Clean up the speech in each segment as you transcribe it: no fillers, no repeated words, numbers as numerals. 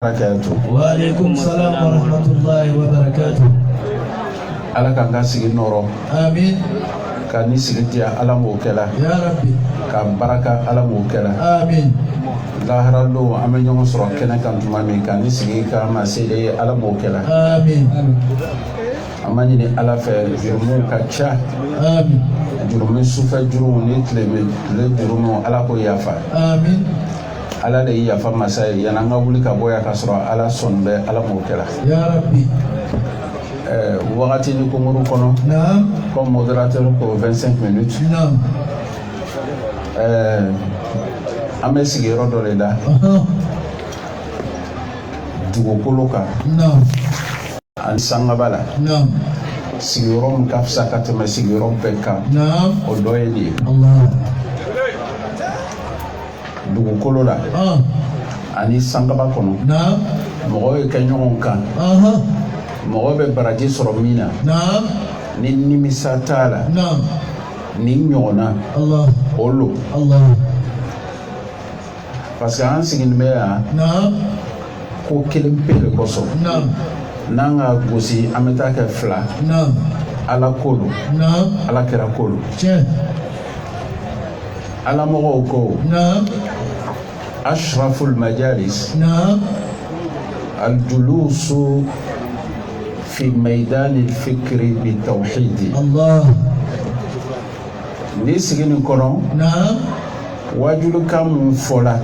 وعليكم السلام ورحمة الله وبركاته. Ala kan ka sigi noro. Amin. Ka ni sigi dia ala mo kala. Ya Rabbi. Ka baraka ala mo kala. Amin. Lahara lo ame nyongo soro kena kan tuma min ka ni sigi ka ma sele ala mo kala. Amin. Amani ni ala fe jurumu ka cha. Amin. Jurumu sufa jurumu ni tleme le jurumu ala ko yafa. Amin. Ala de yafa masai yana nga wuli ka boya ka soro ala sonbe ala mo kala. Ya Rabbi. Wakati ni kumuru kono. Naam. Comme modérateur pour 25 minutes. Naam. Ame sigiro dole da. Dugukolo kan. Naam. Ani sangabala. Naam. Sigiro mkafsa kateme sigiro beka. Naam. Odoye di. Allah. Dugukolo da. Ani sangaba kono. Naam. Mogoye kenyon kan. Mogobe baraji soro mina. Naam. Ni nimisa tala. Naam. Ni nyona. Allah. Olo. Allah. Parce que an sigin meya. Naam. Ko kelen pele koso. Naam. Nanga gosi ameta ke fla. Naam. Ala kolo. Naam. Ala kera kolo. Tiens. Ala mogo ko. Naam. Ashraful majalis. Naam. الجلوس في ميدان الفكر بالتوحيد. الله. نسيني كرام. نعم. واجل كم فلا.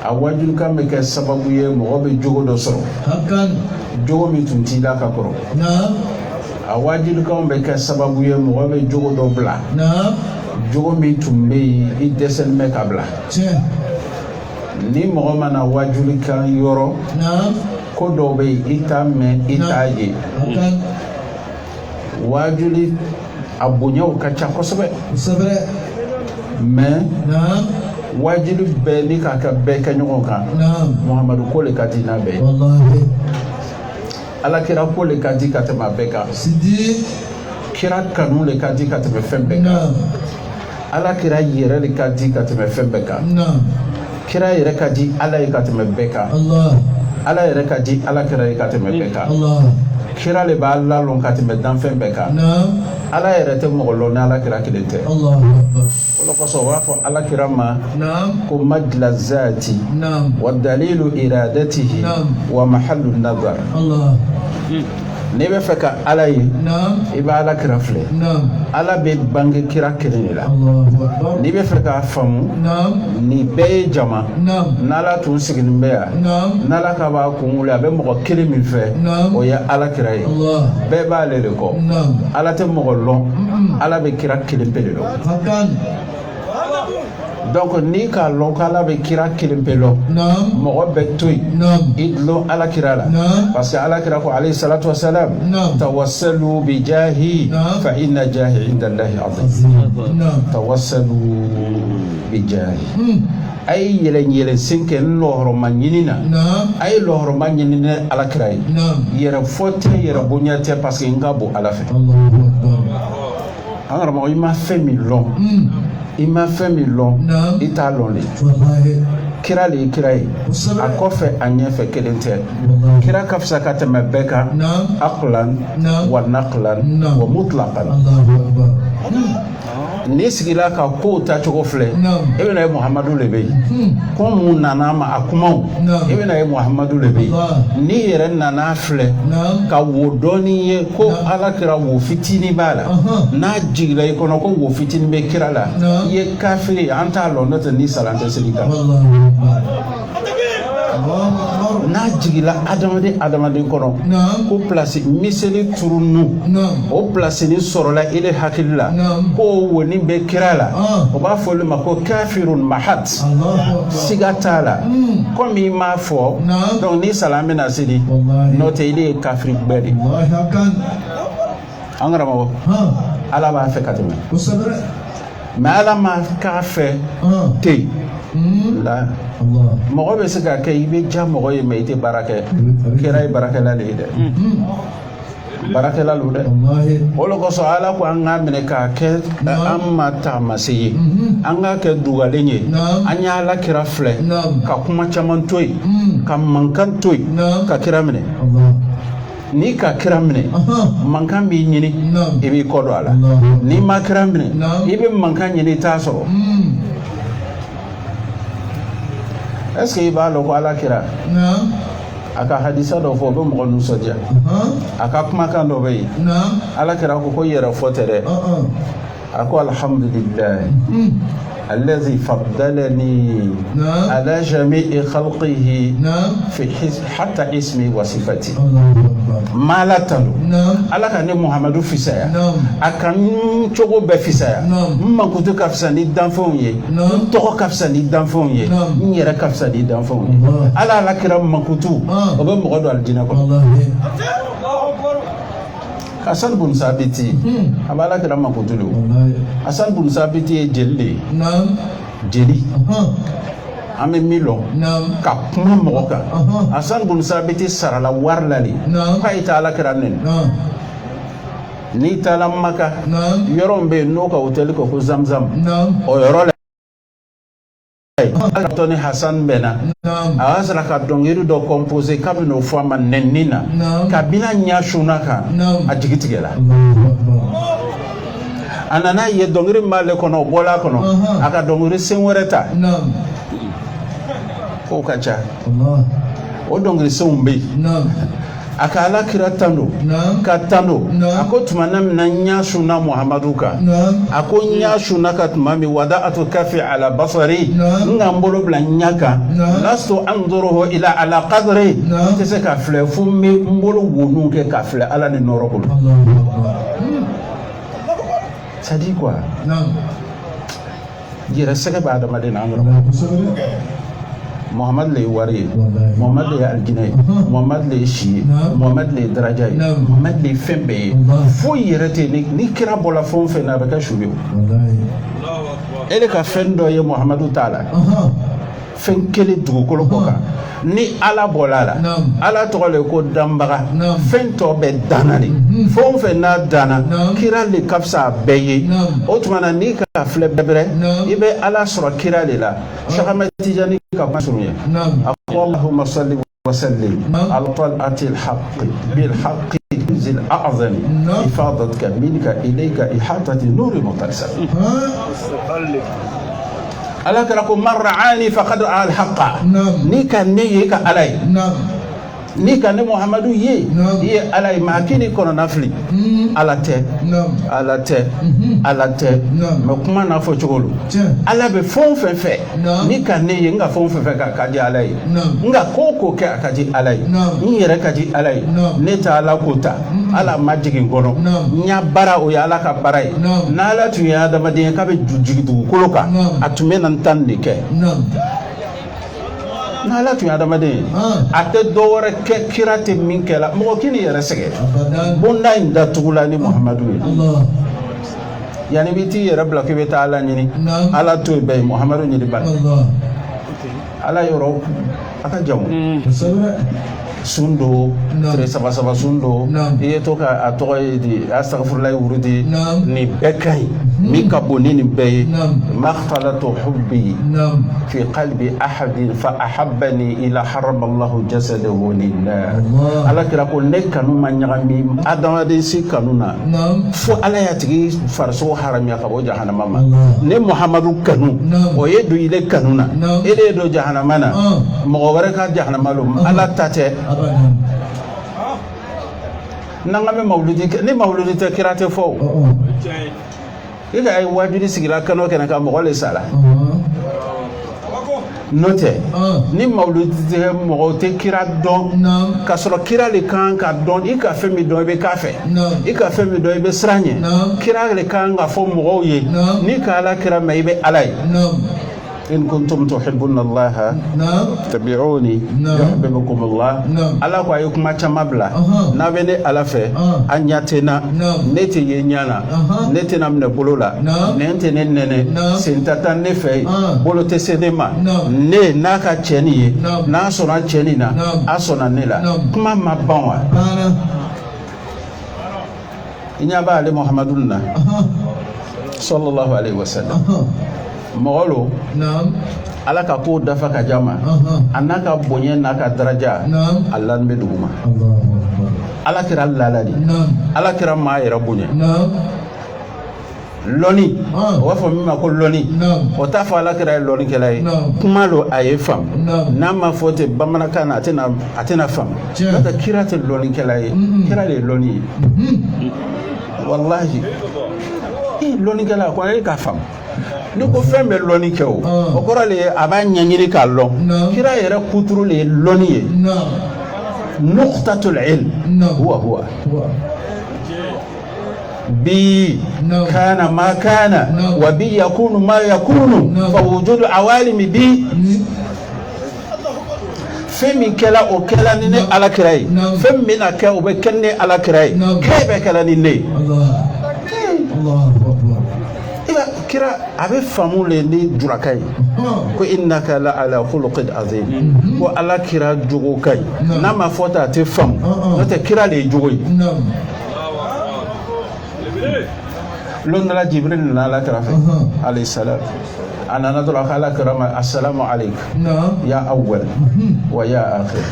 أواجل كم كسببيه مغاب جوجو دسرو. هكذا. جوجو متنتيلا كرو. نعم. أواجل كم كسببيه مغاب جوجو دبلا. نعم. جوجو متنبي يدسن مكابلا. Ni mɔgɔ mana wajuli kan yɔrɔ ko dɔw bɛ yen i t'a mɛn i t'a ye wajuli a bonyaw ka ca kosɛbɛ mais wajuli bɛɛ ni k'a ka bɛɛ kɛ ɲɔgɔn kan Muhamadu ko le ka di n'a bɛɛ ye Alakira ko le ka di ka tɛmɛ a bɛɛ kan kira kanu le ka di ka tɛmɛ fɛn bɛɛ kan Alakira yɛrɛ le ka di ka tɛmɛ fɛn bɛɛ kan kira yɛrɛ ka di ala ye ka tɛmɛ bɛɛ kan ala yɛrɛ ka di alakira ye ka tɛmɛ bɛɛ kan kira le b'a lalɔn ka tɛmɛ danfɛn bɛɛ kan ala yɛrɛ tɛ mɔgɔ lɔn ni alakira kelen tɛ o de kosɔn u b'a fɔ alakira ma ko majla zaati wa dalilu iradatihi wa mahalu nazar n'i bɛ fɛ ka ala ye i bɛ alakira filɛ ala bɛ bange kira kelen de la n'i bɛ fɛ k'a faamu nin bɛɛ ye jama n'ala tun sigilen bɛ yan n'ala ka b'a kun wuli a bɛ mɔgɔ kelen min fɛ o ye alakira ye bɛɛ b'ale de kɔ ala tɛ mɔgɔ lɔn ala bɛ kira kelen pe de lɔn donc ni k'a lɔn k'ala bɛ kira kelen pe lɔn mɔgɔ bɛ to yen i dulon alakira la parce que alakira ko alayhi salatu wa salam tawassalu bi jahi fa inna jahi inda Allahi azim tawassalu bi jahi a ye yɛlɛn sen kɛ n lɔhɔrɔma ɲini na a ye lɔhɔrɔma ɲini ni alakira ye yɛrɛ fɔ tɛ yɛrɛ bonya tɛ parce que n ka bon ala fɛ an karamɔgɔ i ma fɛn min lɔn i ma fɛn min lɔn i t'a lɔn de kira le ye kira ye a kɔfɛ a ɲɛfɛ kelen tɛ kira ka fisa ka tɛmɛ bɛɛ kan aqlan wa naqlan wa mutlaqan n'i sigila ka kow tacogo filɛ i bɛna ye Muhamadu le bɛ yen ko mun nana ma a kumaw i bɛna ye Muhamadu le bɛ yen n'i yɛrɛ nana filɛ ka wo dɔɔni ye ko alakira wo fitinin b'a la n'a jigila i kɔnɔ ko wo fitinin bɛ kira la i ye kafiri an t'a lɔn n'o tɛ ni salan tɛ seli kan n'a jigila adamaden kɔnɔ ko place miseli turunu o place ni sɔrɔla ile hakili la ko woni bɛ kira la o b'a fɔ olu ma ko kafirun mahat siga t'a la komi i m'a fɔ donc ni salan bɛna seli n'o tɛ ile ye kafiri bɛɛ de an karamɔgɔ ala b'a fɛ ka tɛmɛ mais ala ma k'a fɛ ten la mɔgɔ bɛ se ka kɛ i bɛ ja mɔgɔ ye mais i tɛ baara kɛ kira ye baarakɛla de ye dɛ barakela lu de olo ko so ala ko anga mene ka ke amma tamasi anga ke dugalenye anya ala kira fle ka kuma chaman toy ka mankan toy ka kira mene ni ka kira mene mankan bi nyini ibi kodo ala ni ma kira mene ibi mankan nyini taso est-ce que iba lo ko ala kira aka hadisa do fo be mo nu sodia aka kuma kan do be ala kira ko yera fotere ako alhamdulillah الذي فضلني على جميع خلقه في حتى اسمي وصفتي ما لا تلو على كان محمد في سايا أكان تشوفه بفسايا ما كنت كفساني دانفوني تو كفساني دانفوني نيرا كفساني دانفوني على لا كرام ما كنت وبم غدو الجنة Hasan bun Sabiti abala kira makutulu Hasan bun Sabiti jeli jeli ame milo ka kuma moka Hasan bun Sabiti sarala warlali ka ita ala kira nen ni tala maka yorombe no ka hotel ko Zamzam o yoro Tony Hassan Bena awasra ka dongiru do composer kabino fama nennina kabina nyashunaka ajigitigela anana ye dongiri male kono bola kono aka dongiri senwereta ko kacha o dongiri sumbe akala kira tando katando ako tumana na nyashuna Muhammaduka ako nyashuna katmami wada'atu kafi ala basari ngambolo bla nyaka lasto anzuruhu ila ala qadri tese ka fle fummi mbolo wonu ke ka fle ala ni norokul sadi quoi jira saka ba da madina ngoro Muhammad le wari Muhammad le aljinay Muhammad le shi Muhammad le darajay Muhammad le fembe fo yirete ni kira bola fon fe na baka shubi ele ka fendo ye Muhammadu taala fen kele dugu kolo koka ni ala bolala ala tole ko dambaga fen to be danani fon fe na dana kira le kapsa beye otmana ni ka fle bebre ibe ala sura kira le la shakamati jani ka masumiya Allahumma salli wa sallim ala tal'ati al-haqq bil haqq zil a'zami ifadatka minka ilayka ihatati nuri mutarsal ala kala ko mar'ani faqad al-haqqa ni kan ne ka alay ni kan Muhammadu ye alay makini kono nafli alate me kuma na fo chogolo ala be fon fe ni kan ne nga fon fe ka di alay nga koko ke akaji alay ni yere kaji alay ne ta ala kota ala majigi gono nya bara o ya ala ka barai na ala tu ya da madin ka be jujidu koloka atume nan tan de ke na la tu ada made ate dowore ke kirate min kala mo kini yere sege bonna inda tugula ni Muhammadu yani biti yere bla ke beta ala nyini ala to be Muhammadu nyidi ban ala yoro aka jamu sundo tre saba sundo e to ka atoy di astaghfirullah wurudi ni bekay mi kaboni ni bey makhtalatu hubbi fi qalbi ahad fa ahabbani ila harama Allah jasadahu lillah ala kira ko nekanu manyami adama de si kanuna fo ala ya tigi farso haram ya kabo jahannama ma ne Muhammadu kanu o yedu ile kanuna ele do jahannama na mo wara ka jahannama lo ala tate nangame mauludi ni mauludi te kirate fo ila ay wajudi sigira kano kana ka mo wala sala note ni mauludi te mo te kira don ka solo kira le kan ka don i ka femi don be kafe i ka femi don be sranye kira le kan ga fo mo ye ni ka ala kira mai be alay إن كنتم تحبون الله تبعوني يحببكم الله على كوايكم ما تمابلا نبني على في أنياتنا نتي ينيانا نتنا من بولولا نتنا نني سنتاتا نفي بولو تسينما ne naka cheni na sona cheni na asona nela kuma mabwa inya ba ale muhammadunna sallallahu alaihi wasallam mogolo ala ka ko dafa ka jama anaka bonye naka daraja Allah be duguma ala kira laladi ala kira ma yera bonye loni wa fo mi ma ko loni o ta fa ala kira loni kala kuma lo aye fam na ma fote bamanaka na atena fam ta kira te loni kala kira le loni wallahi loni kala ko ay ka fam ni ko fembe loni kew o korale aba nyanyiri ka lon kira yera kuturu le loni ye nuqtatul ilm huwa بي كان ما كان وبي يكون ما يكون فوجود عوالم بي فمن كلا او كلا ني على كراي فمن اكا او بكني على كراي كيف كلا ني الله اكبر إذا كرا أبي فامولي ني جراكاي كو إنك لا على خلق عظيم كو على كرا جوكاي نما فوتا تفهم نتا كرا لي جوي لون لا جبريل لا كرافه عليه السلام أنا نظر على كرام السلام عليك يا أول ويا آخر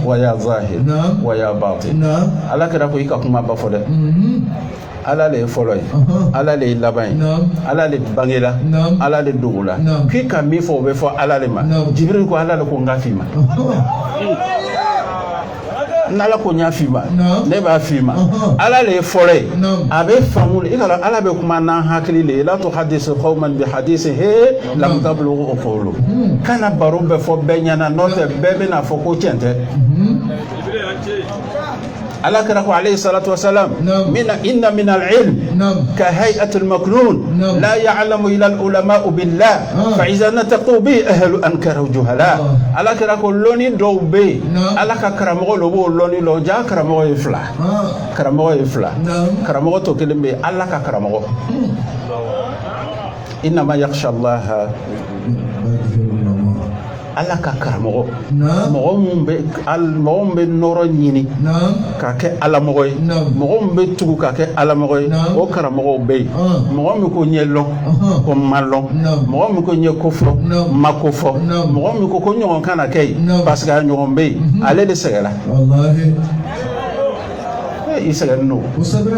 ويا ظاهر ويا باطن على كرافه يكاكما بفوده ala le foloy ala le labay ala le bangela ala le dugula ki ka mi fo be fo ala le ma jibril ko ala le ko ngafima nala ko nyafima ne ba fima ala le foloy abe famul ikala ala be kuma na hakili le la to hadithu qauman bi hadithin he lam tablu qulu kana baro be fo be nyana note bebe na fo ko chente على كرهه عليه الصلاة والسلام إن من العلم كهيئة المكنون لا يعلم إلا العلماء بالله فإذا نتقوا به أهل أنكره جهلاء على كرهه لوني دوبي على كرمه لبو لوني لو جاء كرمه يفلا كرمه يفلا كرمه تكلم به على كرمه إنما يخشى الله ala ka karamogo mogo mun be noro nyini ka ke ala mogo mogo mun be tugu ka ke ala mogo o karamogo be mogo mi ko nyello ko mallo mogo mi ko nyekofo makofo mogo mi ko nyon kana kay parce que nyon be ale de segala wallahi isa no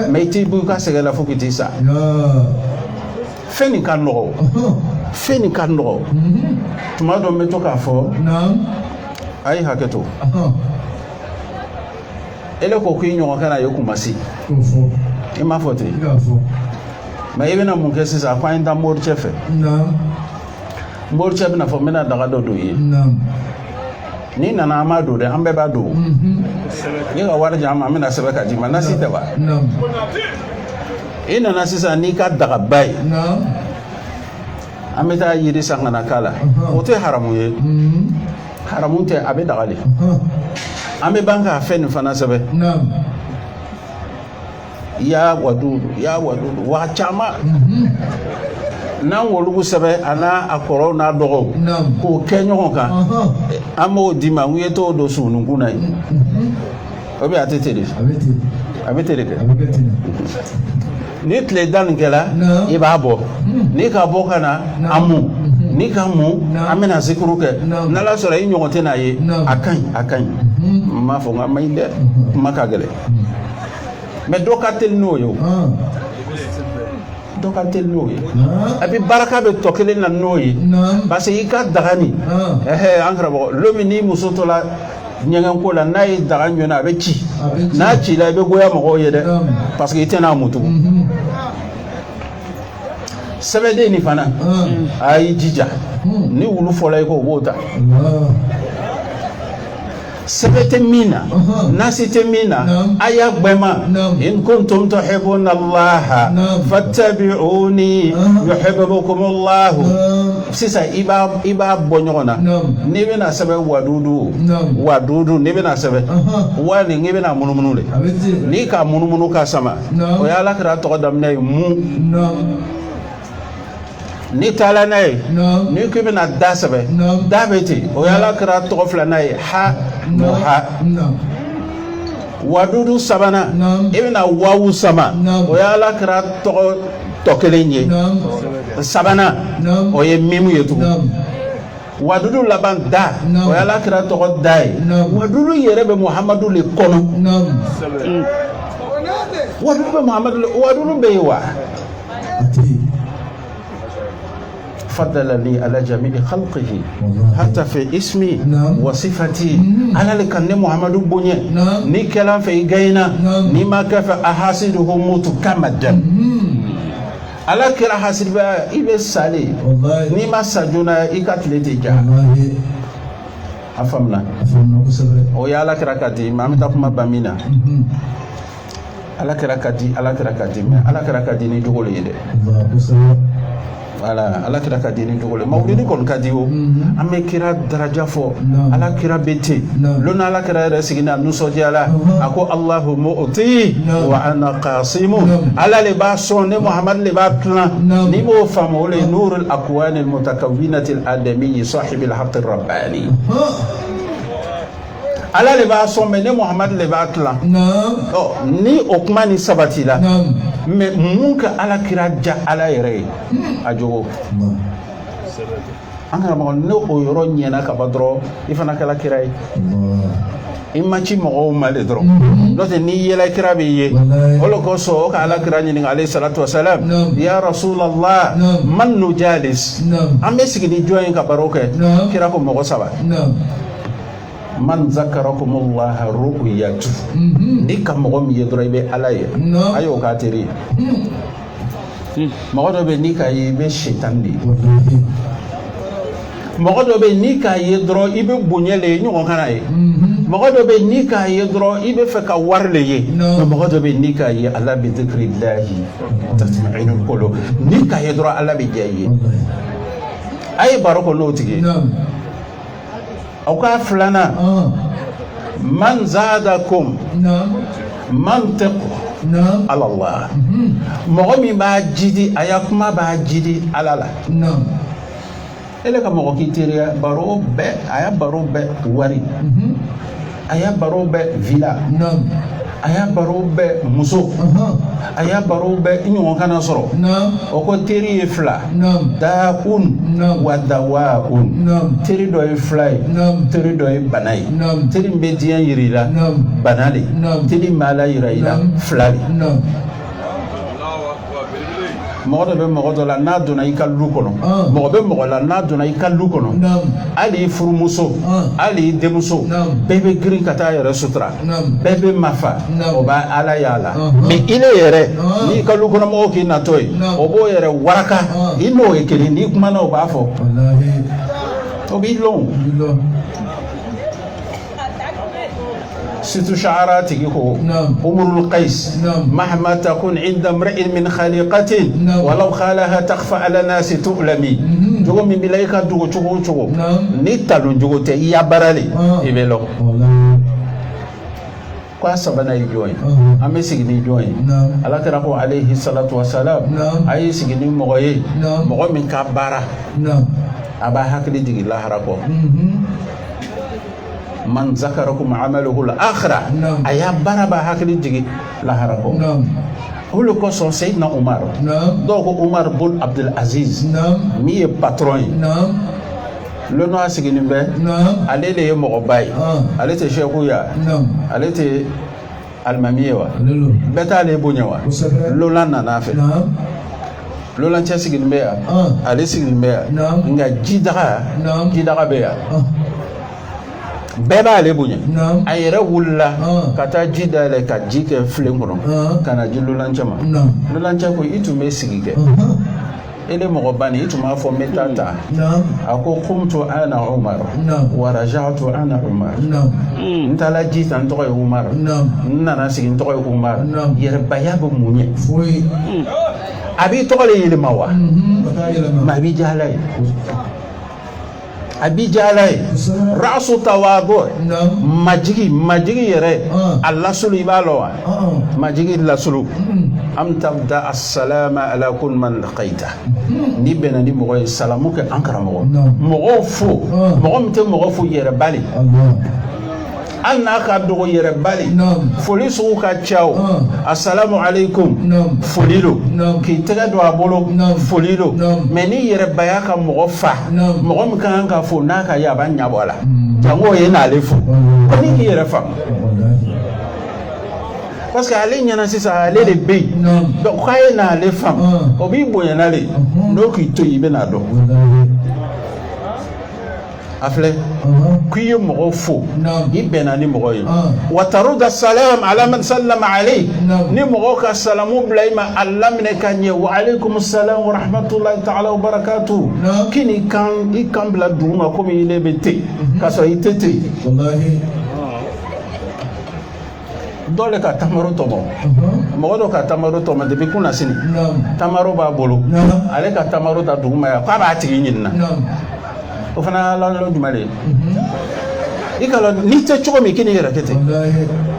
mais ti bu ka segala fukiti sa feni kan no feni kan no tuma do me to ka fo ay haketo ele ko ku nyon kana yoku masi e ma fote ma ibena mun kesi sa kwa inda mor chefe mor chefe na fo mena daga do yi ni nana amado de ambe ba do ni ga war jama mena sebe ka jima nasita ba ina nasisa ni ka daga bay ameta yiri sangana kala ote haramu ye haramu te abe dagali ame banka fen fana sebe ya wadudu wa chama nan wolugu sebe ana akoro na dogo ko kenyo kan amo dima wiyeto do sunu kunai obi atetele ke ni tle dan kala iba bo ni ka bo kana amu ni ka mu amena zikru ke nala sura yi nyogote na ye akan ma fo nga mai de makagele me dokatel no yo dokatel no yo abi baraka be tokele na no yi parce que ka dagani ankra bo lomi ni musotola nyangan ko la nay daga nyona be ci na ci la be goya mo yede parce que itena mutu sebede ni fana ay jija ni wulu folay ko bota sebete mina nasite mina aya gbema in kuntum tuhibbuna Allah fattabi'uni yuhibbukum Allah sisa iba bonyona ni bena sebe wadudu ni bena sebe wani ni bena munumunule ni ka munumunu ka sama o ya la kra to damne mu ni tala nay ni ko bena dasabe dabeti o ya la kra to fla nay ha wadudu sabana ibna wawu sama o ya ala kira to kelen ye sabana o ye mimu yetu wadudu laban da o ya ala kira to dai wadudu yere be muhammadu le kono wadudu be muhammadu le wadudu be wa فضلني على جميع خلقه حتى في اسمي وصفتي على لكن محمد بني ني كلام في غينا ني ما كيف احاسده موت كمدا على كرا حاسد با يبي سالي ني ما سجونا يكاتلتي جا افهمنا او يا على كرا كدي ما متكما بامينا على كرا كدي على كرا كدي ني دوغول يده ala ala kira ka dini dogole mawlidi kon kadiwo ame kira daraja fo ala kira bete lona ala kira resigina nusoji ala ako Allahu mu'ti wa ana qasimu ala le ba sonne Muhammad le ba plan ni mo famo le nurul aqwan al mutakawwinati al adami sahib al haqq al rabbani ala le ba sonne ne Muhammad le ba plan ni okmani sabati la mais mun ka ala kira ja ala yere ajogo angara mo no o yoro nyena ka badro ifana kala kira imachi mo male dro do te ni yela kira be ye olo ko so ka ala kira ni alayhi salatu wasalam ya rasulullah man nujalis ambe sigini joyen ka baroke kira ko mo saba man zakarakumullah ru'yatu ni kam mo mi yedro be alaye ayo ka teri mo do be ni ka be shaitan di mo do be ni ka yedro ibe bunyele nyu kana e mo do be ni ka yedro ibe fe ka warle ye mo do be ni ka ye ala bi dhikrillah tatma'inul qulub ni ka yedro ala bi jaye ay barako no tige أو كافلنا من زادكم منطق على الله مغمي باجدي أياكما باجدي على الله إلا كما قلت بارو ب أيا بارو ب واري أيا بارو ب فيلا aya baro be muso aya baro be inyo kana soro o ko teri e fla da kun wa dawaun teri do e fly teri do e banai teri be dian yirila banali teri mala yirila fly modo be modo la na dona ikalu kono modo be modo la na dona ikalu kono ali furumuso ali demuso bebe gri kata yere sutra bebe mafa oba ala yala mi ile yere ni ikalu kono mo ki na toy obo yere waraka ino ekeli ni kuma na oba fo wallahi obi long ست شعرات يقول أمر القيس مهما تكون عند امرئ من خليقة ولو خالها تخفى على الناس تؤلمي جو من بلايكا جو نيتالون جو تي يا برالي يبلو kwa sabana join ame sigini join ala kara ko alayhi salatu wassalam ay sigini mogoye mogo min ka bara aba hakli digi la harako man zakarakum amaluhu al-akhirah aya baraba hakli digi la harako hulu ko son sayyidna Umar donc Umar bun Abdul Aziz mi est patron le no asigini be ale le mo bay ale te cheikhouya ale te almamiwa beta le bonyawa lolan na nafe lolan cha sigini be ale sigini be nga jidaga be ya beba le bunya ayere wulla kata jida le ka jike flengono kana jilulanchama lulancha ko itume sigige ele mo bani ituma fo metata ako qumtu ana Umar wa raja'tu ana Umar ntala jita ntoy Umar nana sigin toy Umar yere bayabu munye abi tole yele mawa ma bi jalay abi jalay rasu tawadu majigi yere Allah sulu ibalo majigi la sulu am tabda assalama ala kun man laqaita ni benani mo salamu ke ankara mo fo mo mte mo fo yere bali anna ka dogo yere bali foli sugu ka ciao assalamu alaikum folilo ki tega do abolo folilo mais ni yere baya ka mogo fa mogo mi kan ka fo na ka ya ban nyabo la jango ye na le fo ko ni ki yere fa parce que ale nyana sisa ale de be donc kay na le fam obi boya na le no ki to yibe na do afle kuyo mogo fo ibena ni mogo yi wa taruda salam ala man sallama alayk ni mogo ka salamu blaima allamne kanye wa alaykum assalam wa rahmatullahi ta'ala wa barakatuh kini kan ikambla duma ko mi lebete kaso itete wallahi dole ka tamaro tomo mogo do ka tamaro tomo de bikuna sini tamaro ba bolo ale ka tamaro ta duma ya ka ba tigi nyinna o fana la lo dumale ikalo ni te chogo mi kini yera kete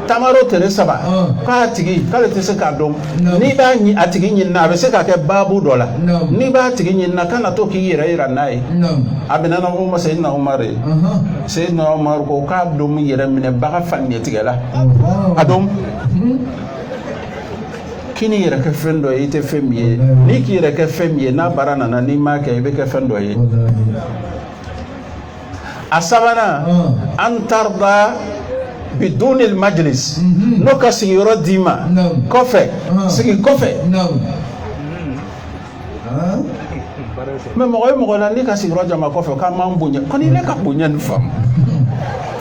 tamaro tere saba ka tigi kale te se ka dom ni ba ni atigi nyinna be se ka ke babu dola ni ba tigi nyinna kana to ki yera nai abena na mo sayyidina umar sayyidina umar ko ka dom yera mine ba ka fanni tigala adom kini yera ke fendo ite femie ni ki yera ke femie na barana na ni ma ke be ke fendo ye asabana an tarda bidun al majlis no ka sigiro dima kofe sigi kofe me mo la ni ka sigiro jama kofe ka mambunya ko ni le ka bunya fam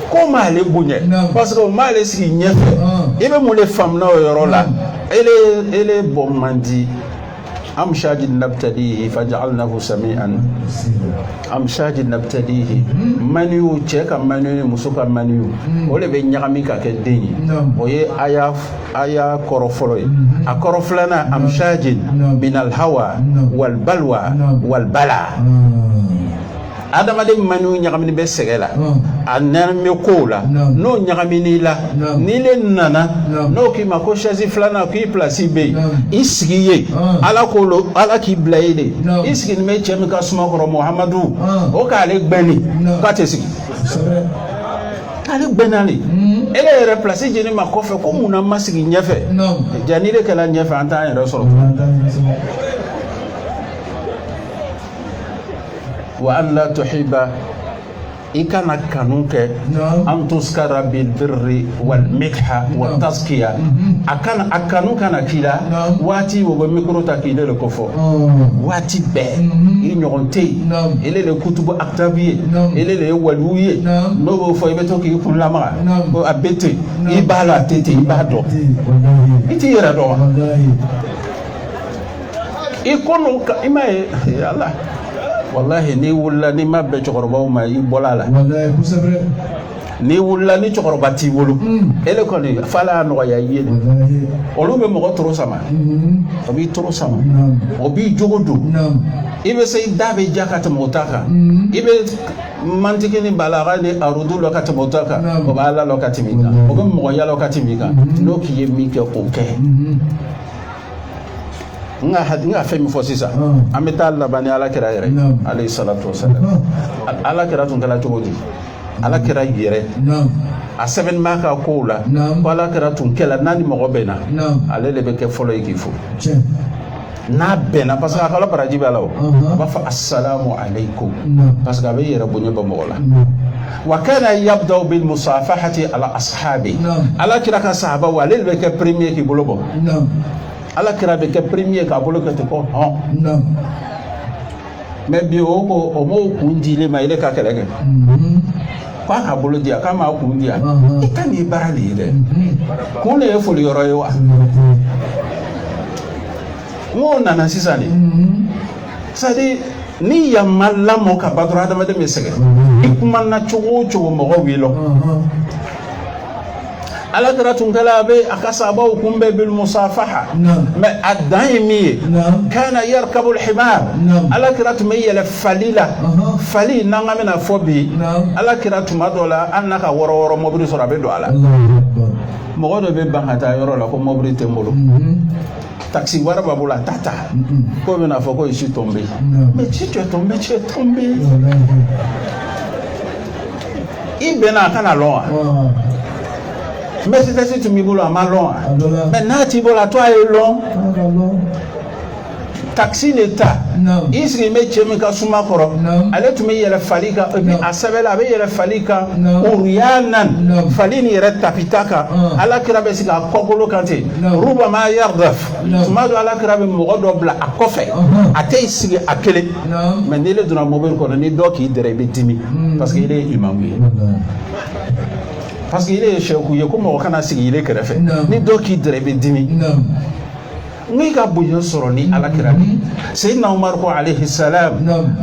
ko ma le bunya parce que ma le sigi nyefe ibe mo le fam na yoro la ele bom mandi أمشاج نبتديه فجعلناه سميعا أمشاج نبتديه منيو تشيك منيو مسوكا منيو ولا بينيامي كديني ويه آيا كروفلوي أكروفلنا أمشاج من الهوى والبلوى والبلاء adama de manu nyagami be segela anan me kola no nyagami ni la ni le nana no ki mako chazi flana ki place be isgiye ala kolo ala ki blaide isgi me chemi ka suma ko muhammadu o ka le gbeni ka tesigi ale gbenali ele replacer jeni makofe ko muna masigi nyefe jani le kala nyefe anta en resoro وأن لا تحب إكنا كانوك أن تذكر بالبر والمدح والتزكية أكانوك نكيلا واتي وبمكرو تكيد لكفو واتي به إنيونتي إلى الكتب أكتبية إلى الولوية نو فايبتوك يكون لما أبتي إبالا تتي إبادو إتي يردو يكونوا إما الله wallahi ni wulla ni mabbe chokoroba ma ibolala wallahi kusabre ni wulla ni chokoroba ti wolu ele ko ni fala no ya yele wallahi olume mo toro sama obi toro sama obi jogodo ibe sey dabe jakata motaka ibe mantike ni balaga ni arudu lokata motaka ko bala lokati mika obi mo ya lokati mika no ki yemi ke ko ke nga femi fo sisa ameta Allah bani ala kira yere alayhi salatu wasalam ala kira tun kala togodi ala kira yere a seven maka ko la ko ala kira tun kala nani mo bena ale le be ke folo yikifo na bena parce que akala baraji bala ba fa assalamu alaikum parce que be yere bonyo ba mo la wa kana yabda bil musafahati ala ashabi ala kira ka sahaba wale be ke premier ki bolobo ala kira be ke premier ka bolo ke ko mais bi o ko o mo kundi le ma ile ka kelege kwa ka bolo dia kama kundi ya itani barali ile ko le fo yoro yo wa mo nana sisani sadi ni ya malamo ka badura da madame sege ikuma na chogo chogo mo wilo ala kira tunkala be akasaba kumbe bil musafaha ma adaimi kana yarkabu al himar ala kira tumayya falila fali nangamena fobi ala kira tumadola annaka woro mobri sora be do ala mogodo be bangata yoro la ko mobri tembolo taxi wara babula tata ko bena foko ici tombé mais tu es tombé ibena kana loa Mais c'est tu m'y bolo à malon. Maintenant tu bolo à toi et long. Taxi l'état. Ici me chemi ka suma koro. Ale tu me yele falika asabela abe yele falika uriyanan falini yere tapitaka ala kirabe sika kokolo kante ruba ma yardaf tumado ala kirabe mogodo bla akofe ate sigi akele mais ne le dona mobile ko ni doki derebe dimi parce qu'il est imam. Parce qu'il est chef ku yeko mo kana sigi ile kerefe ni doki derebe dimi Nika bujo soroni ala kirabi Sayyidina Umar ko alayhi salam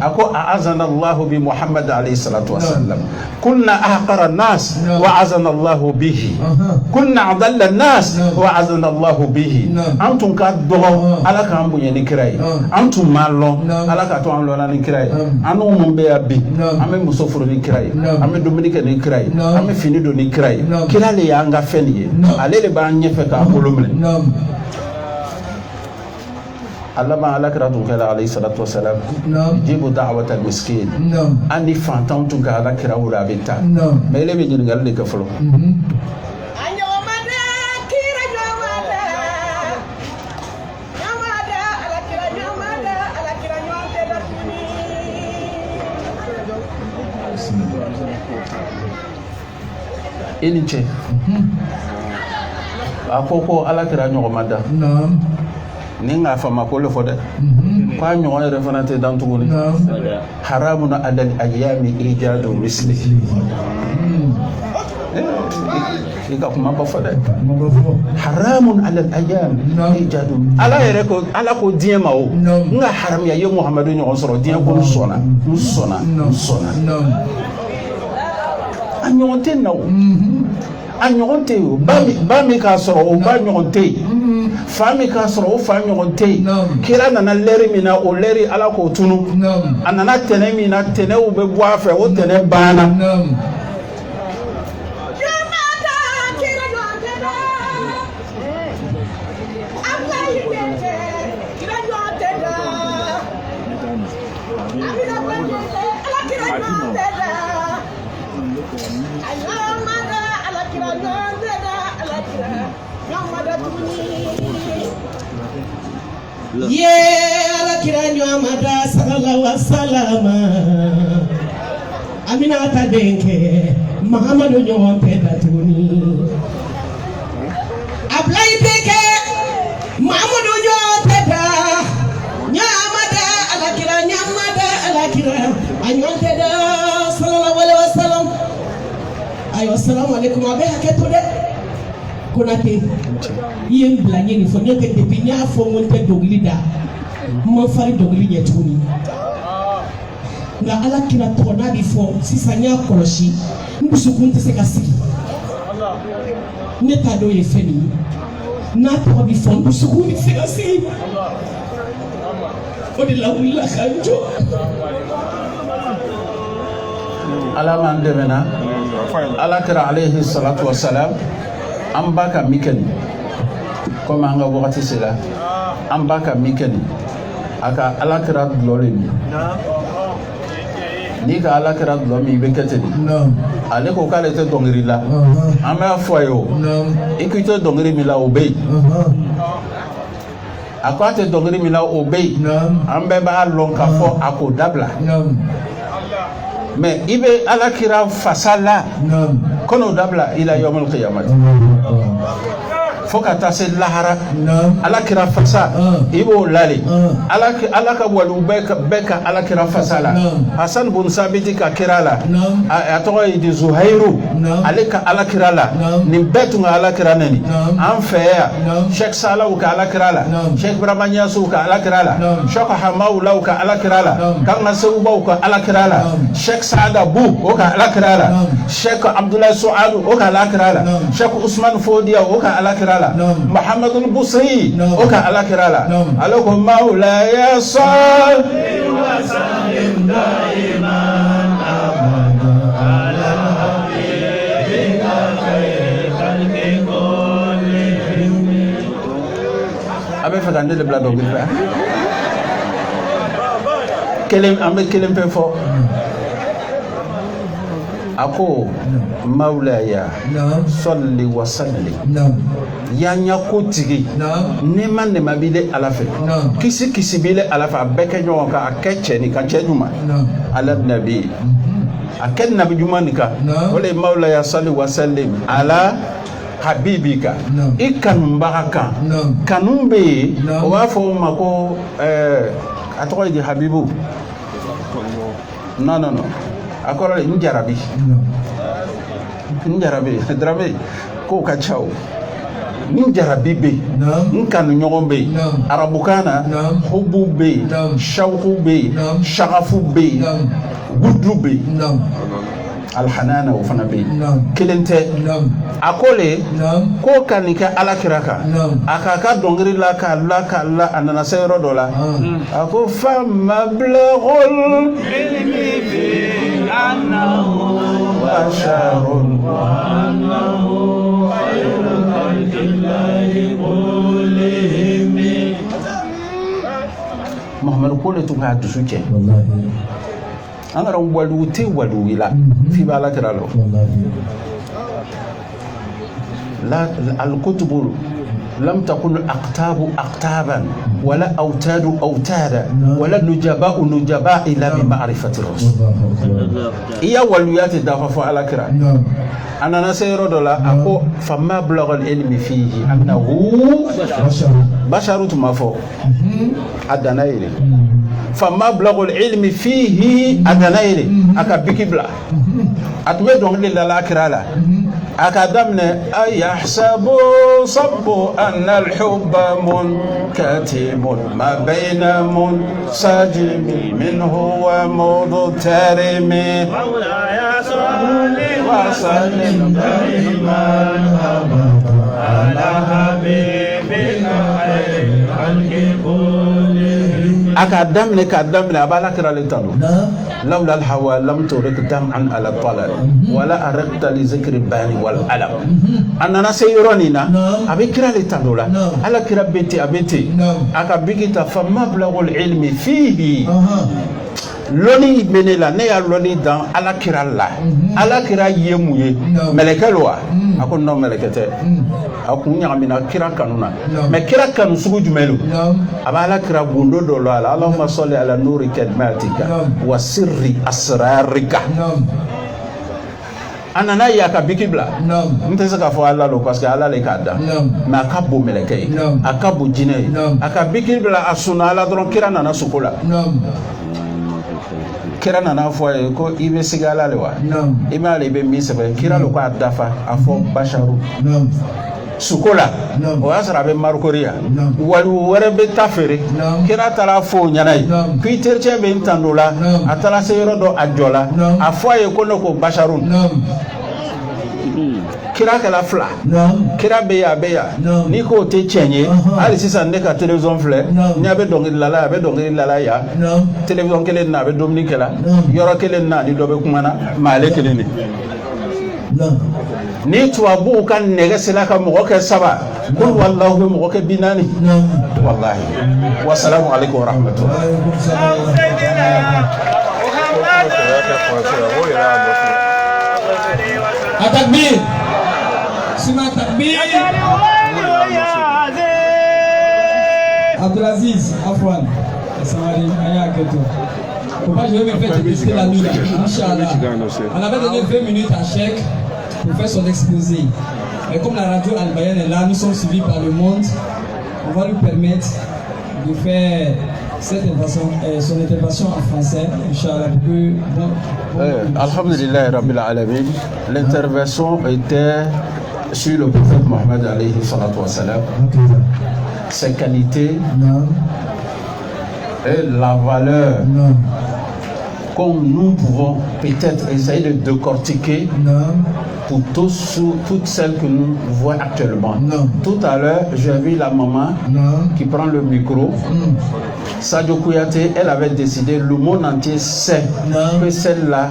ako a'azana Allah bi Muhammad alayhi salatu wasallam kunna ahqara an-nas wa azana Allah bihi kunna adalla an-nas wa azana Allah bihi antum ka dogo ala ka ambuye ni kirai antum mallo ala ka to amlo ni kirai anu mumbe abi ame musofuro ni kirai ame dominike ni kirai ame finido ni kirai kilale yanga feniye alele ba nyefe ka bolumle Allah ala kiratu kala alayhi salatu wasalam jibu da'wat al-miskin ani fantam tun ka ala kira wura bita mais le be jini galle ka folo ini che akoko ala kira nyogomada ninga fama ko le fode kwa nyoon referente dans tuguni haramun ala al-ayami ijadu misli ika kuma ba fode haramun ala al-ayam ijadu ala yere ko ala ko diema o nga haram ya ye Muhammadu nyoon soro dien ko sona anyonte nawo anyonte ba mi ka soro ba nyonte fami ka soro fa nyonte kira nana leri mina o leri ala ko tunu anana tene mina tene u be bo afa o tene bana ala kira nyamada sallallahu alaihi wasallam aminata denke Muhammadu nyompe datuni ablay beke Muhammadu nyompe da nyamada ala kira anyonte da sallallahu alaihi wasallam ayo assalamu alaikum abe haketo de konate yem blanye ni fonyo ke depuis nya fo monte doglida mo fari dogli nyetuni nga ala kina to na bi fo sisa nya koloshi mbusu kunte se kasiki neta do ye feni na to bi fo mbusu kunte se kasiki odi la willa kanjo ala man demena ala kira alayhi salatu wassalam ambaka mikeni comme anga wakati sela ambaka mikeni aka alakira dlolemi ni ka alakira dlomi be keteni ale ko kale te dongiri la amba foyo ikito dongiri mi la obey akwate dongiri mi la obey ambe ba lon ka fo ako dabla mais ibe alakira fasala kono dabla ila yawmul qiyamah foka tase lahara alakira fasa ibo lali alaka walu beka alakira fasala Hasan bun Sabiti ka kirala atoy di Zuhairu alika alakira la ni betunga alakira nani anfeya Sheikh Salahu ka alakira la Sheikh Bramanya su ka alakira la Sheikh Hamaula ka alakira la kan Nasauba ka alakira la Sheikh Saada Bu o ka alakira la Sheikh Abdullah Suadu o ka alakira la Sheikh Usman Fodia o ka alakira محمد البصري وكا على كرالا عليكم مولاي صل وسلم دائما ابدا على حبيبك خير خلق كلهم ابي فغاندي le blado bi fa kelem ambe kelem pe fo ako maulaya salli wa salli yanya kotigi nema nema bile alafe kisi bile alafa beke ɲɔgɔn ka akece ni ka cɛjuma ala nabi aked nabi juma ni ka ole maulaya salli wa sallim ala habibika i kanubaga kan kanu bɛ yen o b'a fɔ o ma ko a tɔgɔ ye di habibu non a kɔrɔ de n jarabi darabe k'o ka ca o n jarabi bɛ yen n kanuɲɔgɔn bɛ yen arabukan na hubu bɛ yen shawku bɛ yen shagafu bɛ yen gudu bɛ yen alhanana o fana bɛ yen kelen tɛ a ko le ko ka nin kɛ alakira kan a k'a ka dɔnkili la k'a la a nana se yɔrɔ dɔ la a ko fama bilagol ilmi fi annahu basharun wa annahu khayru khalqillahi kullihim. Muhammadu ko le tun b'a dusu cɛ an ka walugu tɛ walugu la f'i b'a alakira lɔ. الكتب لم تكن أقتاب أقتابا ولا أوتاد أوتادا ولا نجباء إلا بمعرفة الرسول. إيا وليات الدافع على كرا أنا نسير دولا أكو فما بلغ العلم فيه أنه بشر تمافو أدنايل فما بلغ العلم فيه أدنايل أكبيك بلا أتمنى دون لا كرا لا أكادمنا أيحسب صب أن الحب منكتم ما بين منسجم منه ومضطرم مولاي صل وسلم دائما أبدا على حبيبك خير الخلق كلهم. أكادمنا أبالك رالتانو لولا الهوى لم ترك دمعا على الطلب ولا أردت لذكر البان والألم. أنا سيرونينا أبي كرا لتانولا على كرا بيتي أبيتي أكابيكتا فما بلغ العلم فيه loni benela ne ya loni dan ala kira la ala kira yemuye melekelo ako no melekete akun nyamina kira kanuna me kira kanu sugu jumelu aba ala kira bundo do la Allahumma salli ala nuri kadmatika wa sirri asrarika anana ya ka bikibla ntese ka fo ala lo parce que ala le kada na ka bo meleke akabu jine aka bikibla asuna ala dron kira nana sukola kira nana fo ko ibe sigala le wa imale be misebe kira lo ko adafa afo basharu sukola o asra be markoria walu wore be tafere kira tara fo nyanai peter che be ntandola atala se yoro do ajola afo ye ko no ko basharun kira kala fla kira beya ni ko te chenye ali sisa ne ka television fle ni abe dongi lala ya television kele na be dominique la yoro kele na ni dobe kumana male kele ni tuabu kan nege sila ka mo ke saba kul wallahu mo ke binani wallahi wassalamu alaikum wa rahmatullahi Atakbir Sima takbir Abdelaziz Afwan Samari Ayaketo. Pourquoi je vais me faire tester la nuit là, Inch'Allah. On avait donné 20 minutes à Cheikh pour faire son exposé. Mais comme la radio Al-Bayan est là, nous sommes suivis par le monde, on va lui permettre de faire son intervention en français, Inch'Allah. Alhamdulillah Rabbil Alamin. L'intervention était sur le prophète Mohammed alayhi salatu wa salam, ses qualités et la valeur comme nous pouvons peut-être essayer de décortiquer pour toutes celles que nous voyons actuellement. Tout à l'heure, j'ai vu la maman qui prend le micro. Sadio Kouyaté, elle avait décidé, le monde entier sait que celle-là,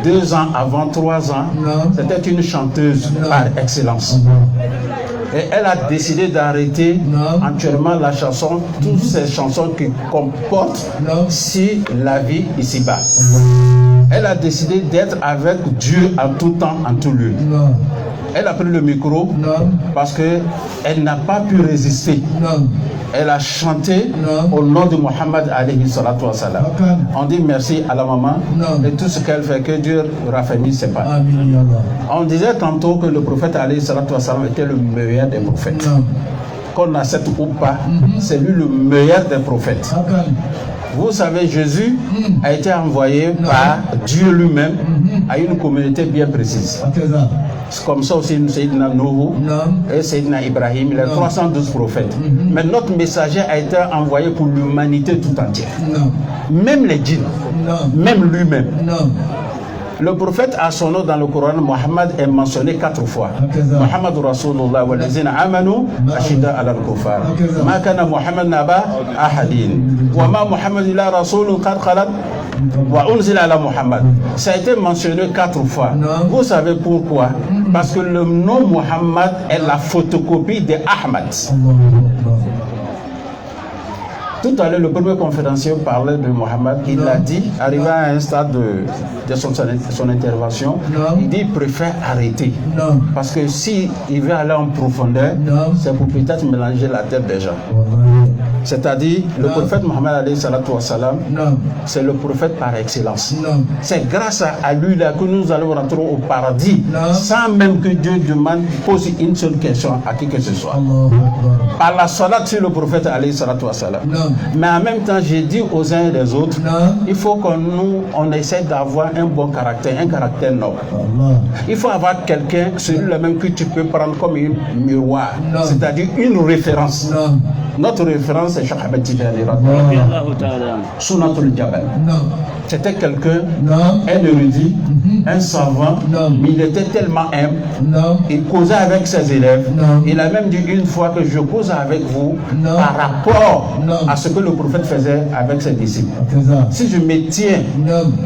2 ans avant, 3 ans, c'était une chanteuse par excellence. Et elle a décidé d'arrêter entièrement la chanson, toutes ces chansons qui comportent si la vie ici-bas. Elle a décidé d'être avec Dieu en tout temps, en tout lieu. Elle a pris le micro parce qu'elle n'a pas pu résister. Elle a chanté au nom de Mohammed alayhi salatu wassalam. On dit merci à la maman et tout ce qu'elle fait, que Dieu raffermisse ses pas. On disait tantôt que le prophète alayhi salatu wassalam était le meilleur des prophètes. Qu'on accepte ou pas, c'est lui le meilleur des prophètes. Vous savez, Jésus a été envoyé par Dieu lui-même à une communauté bien précise. C'est comme ça aussi Sayyidina Nuhu et Sayyidina Ibrahim, les 312 prophètes. Mais notre messager a été envoyé pour l'humanité tout entière. Même les djinns, même lui-même. Le prophète a son nom dans le Coran. Mohammed est mentionné 4 fois. Mohammed Rasulullah wa lazina amanu ashida ala al-kufar. Ma kana Mohammed naba ahadin. Wa ma Mohammed ila rasulun qad khalat wa unzila ala Mohammed. Ça a été mentionné 4 fois. Vous savez pourquoi? Parce que le nom Mohammed est la photocopie de Ahmad. Tout à l'heure, le premier conférencier parlait de Mohammed. Il a dit, arrivé à un stade de son intervention, il dit qu'il préfère arrêter. Parce que s'il veut aller en profondeur, c'est pour peut-être mélanger la tête des gens. C'est-à-dire, le prophète Mohammed alayhi salatu wassalam, c'est le prophète par excellence. C'est grâce à lui là que nous allons rentrer au paradis sans même que Dieu pose une seule question à qui que ce soit. Par la salat sur le prophète alayhi salatu wassalam. Mais en même temps, j'ai dit aux uns et aux autres, il faut qu'on essaie d'avoir un bon caractère, un caractère noble. Il faut avoir quelqu'un, celui-là même que tu peux prendre comme un miroir, c'est-à-dire une référence. Notre référence c'est Cheikh Ahmed Tidiane Sunnatul Jabal. C'était quelqu'un, un érudit, un savant, mais il était tellement humble, il causait avec ses élèves. Il a même dit une fois que je cause avec vous par rapport à ce que le prophète faisait avec ses disciples. Si je me tiens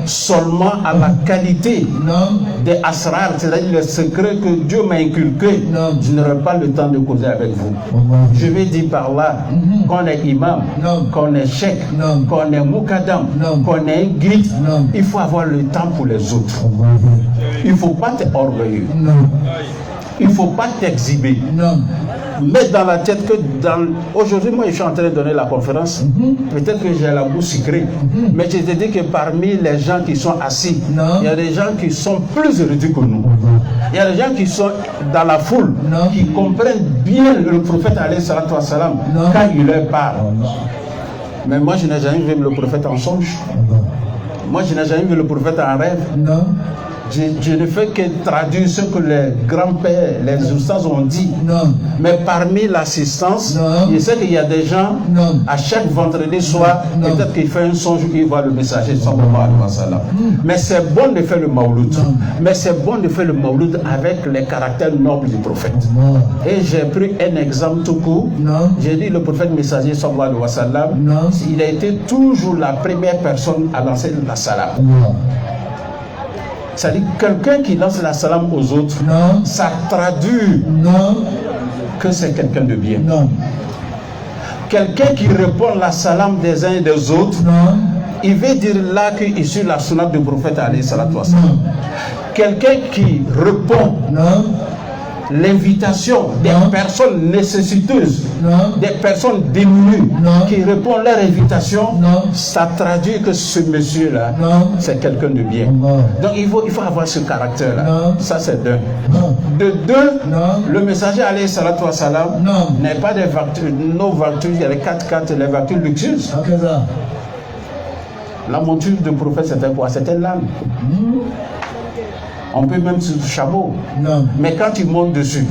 seulement à la qualité des asrar, c'est-à-dire les secrets que Dieu m'a inculqués, je n'aurai pas le temps de causer avec vous. Je vais dire par là qu'on est imam, qu'on est cheikh, qu'on est moukadam, qu'on est guide. Il faut avoir le temps pour les autres. Il ne faut pas être orgueilleux. Il ne faut pas t'exhiber. Mets dans la tête que aujourd'hui, moi je suis en train de donner la conférence. Peut-être que j'ai la bouche sucrée. Mais je te dis que parmi les gens qui sont assis, il y a des gens qui sont plus érudits que nous. Il y a des gens qui sont dans la foule, qui comprennent bien le prophète alayhi salatu wassalam quand il leur parle. Mais moi je n'ai jamais vu le prophète en songe. Moi je n'ai jamais vu le prophète en rêve. Je ne fais que traduire ce que les grands-pères, les oustas ont dit. Mais parmi l'assistance, je sais qu'il y a des gens, à chaque vendredi soir, peut-être qu'il fait un songe où il voit le messager sallallahu alayhi wa sallam. Mais c'est bon de faire le mawlud. Mais c'est bon de faire le mawlud avec les caractères nobles du prophète. Et j'ai pris un exemple tout court. J'ai dit le prophète messager sallallahu alayhi wa sallam, il a été toujours la première personne à lancer la salam. C'est-à-dire quelqu'un qui lance la salam aux autres, ça traduit que c'est quelqu'un de bien. Quelqu'un qui répond la salam des uns et des autres, il veut dire là qu'il suit la sunna du prophète alayhi salatu wassalam. Quelqu'un qui répond l'invitation des personnes nécessiteuses, des personnes démunies, qui répondent leur invitation, ça traduit que ce monsieur-là, c'est quelqu'un de bien. Donc il faut avoir ce caractère-là. Ça c'est d'un. De deux, le messager alayhi salatu wassalam n'est pas des vertus, nos vertus, il y a les 4 les vertus luxueuses. La monture du prophète c'était quoi? C'était l'âme. On peut même sur le chameau. Mais quand il monte dessus,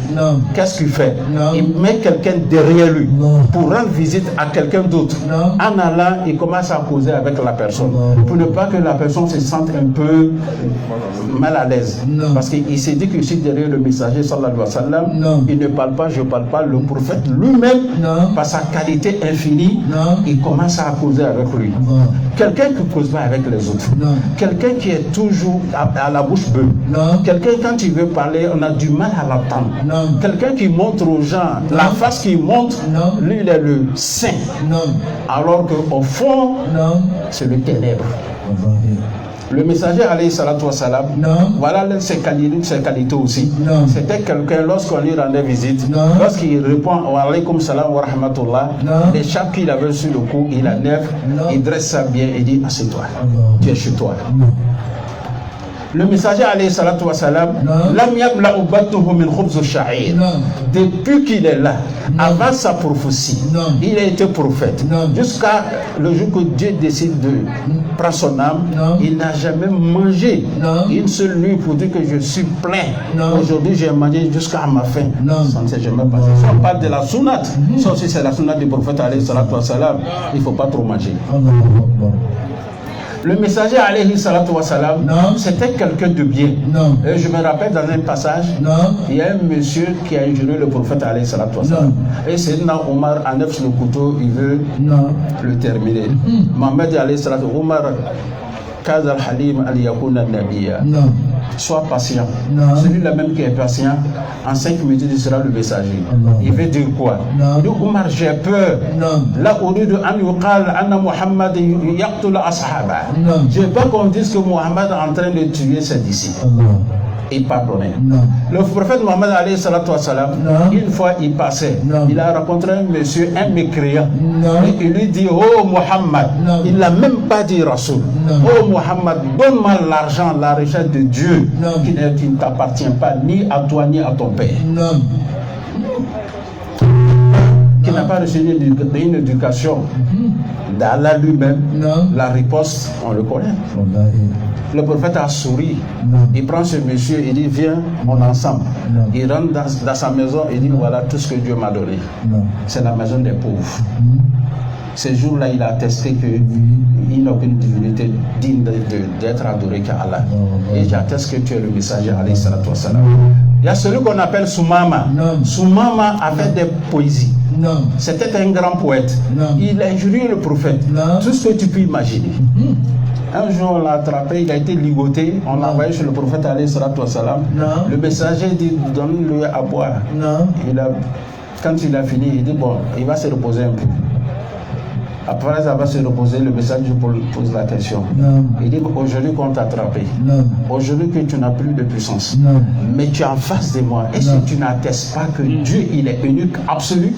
qu'est-ce qu'il fait? Il met quelqu'un derrière lui pour rendre visite à quelqu'un d'autre. En allant, il commence à causer avec la personne pour ne pas que la personne se sente un peu mal à l'aise. Parce qu'il s'est dit que je suis derrière le messager sallallahu alayhi wa sallam. Il ne parle pas, je ne parle pas. Le prophète lui-même, par sa qualité infinie, il commence à causer avec lui. Quelqu'un qui ne cause pas avec les autres. Quelqu'un qui est toujours à la bouche beuh. Quelqu'un, quand il veut parler, on a du mal à l'entendre. Quelqu'un qui montre aux gens, la face qu'il montre, lui, il est le saint. Alors qu'au fond, c'est le ténèbre. Le messager alayhi salatu wa salam, voilà ses qualités aussi. C'était quelqu'un, lorsqu'on lui rendait visite, lorsqu'il répond wa alaykum salam wa rahmatullah, les chapeaux qu'il avait sur le cou, il enlève, il dresse ça bien et dit assieds-toi, tu es chez toi. Le messager alayhi salatu wa salam, depuis qu'il est là, avant sa prophétie, il a été prophète. Jusqu'à le jour que Dieu décide de prendre son âme, il n'a jamais mangé une seule nuit pour dire que je suis plein. Aujourd'hui, j'ai mangé jusqu'à ma faim. Ça ne s'est jamais passé. Si on parle de la sunnate, ça aussi c'est la sunnate du prophète alayhi salatu wa salam, il ne faut pas trop manger. Le messager alayhi salatu wa salam, c'était quelqu'un de bien. Et je me rappelle dans un passage, il y a un monsieur qui a injurié le prophète alayhi salatu wa salam. Et Sayyidina Omar enlève sur le couteau, il veut le terminer. Mohammed alayhi salatu wa Omar, Kaz al-Halim al-Yakuna al-Nabiya. Sois patient. Celui-là même qui est patient, en 5 minutes, il sera le messager. Il veut dire quoi? Il dit, Omar, j'ai peur. Là, au lieu de Anna Muhammad yaqtul ashaba. Je veux pas qu'on dise que Muhammad est en train de tuer ses disciples. Et pardonner. Le prophète Mohammed alayhi salatu wa salam, une fois il passait, il a rencontré un monsieur, un mécréant, et il lui dit, oh Muhammad, il n'a même pas dit Rasoul, oh Muhammad, donne-moi l'argent, la richesse de Dieu, qui ne t'appartient pas ni à toi ni à ton père. Qui n'a pas reçu une éducation d'Allah lui-même, la riposte, on le connaît. Le prophète a souri, il prend ce monsieur, il dit viens, on est ensemble. Il rentre dans sa maison, il dit voilà tout ce que Dieu m'a donné. C'est la maison des pauvres. Ce jour-là, il a attesté qu'il n'a aucune divinité digne d'être adoré qu'Allah. Et j'atteste que tu es le messager, alayhi salatu wa salam. Il y a celui qu'on appelle Soumama. Soumama a fait des poésies. C'était un grand poète. Il a injurié le prophète. Tout ce que tu peux imaginer. Un jour, on l'a attrapé, il a été ligoté, on l'a envoyé chez le prophète alayhi salatu wa salam. Le messager dit donne-lui à boire. Quand il a fini, il dit bon, il va se reposer un peu. Après ça va se reposer, le messager pose la question. Il dit aujourd'hui qu'on t'a attrapé, aujourd'hui que tu n'as plus de puissance, mais tu es en face de moi. Est-ce que tu n'attestes pas que Dieu il est unique, absolu?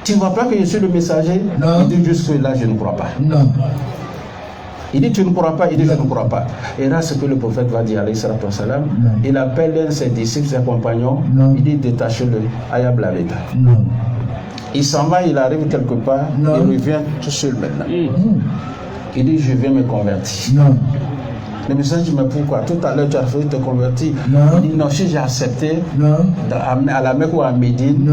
Tu ne vois pas que je suis le messager? Il dit juste que là je ne crois pas. Il dit tu ne crois pas? Il dit je ne crois pas. Et là ce que le prophète va dire alayhi salatu wa salam, il appelle l'un de ses disciples, ses compagnons, il dit détachez-le, ayab la veta. Il s'en va, il arrive quelque part, il revient tout seul maintenant. Il dit je viens me convertir. Le message dit mais pourquoi? Tout à l'heure tu as fait te convertir. Il dit non, si j'ai accepté à la Mecque ou à Médine,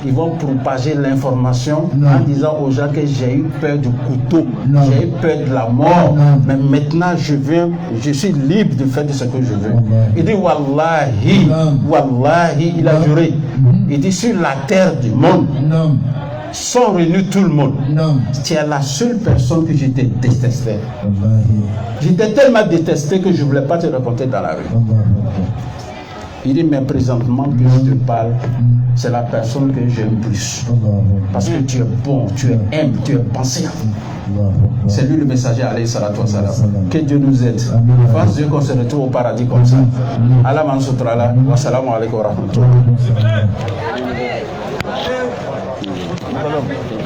ils vont propager l'information en disant aux gens que j'ai eu peur du couteau, j'ai eu peur de la mort, mais maintenant je suis libre de faire de ce que je veux. Il dit wallahi, wallahi, il a juré. Il dit sur la terre du monde, sont réunis tout le monde. Tu es la seule personne que je détestais. J'étais tellement détesté que je ne voulais pas te raconter dans la rue. Il dit mais présentement que je te parle, c'est la personne que j'aime plus. Parce que tu es bon, tu es humble, tu es pensé. C'est lui le messager alayhi salatu wa salam. Que Dieu nous aide. Fasse Dieu qu'on se retrouve au paradis comme ça. Allah mansutrala. Wassalamu alaikum wa rahmatullah.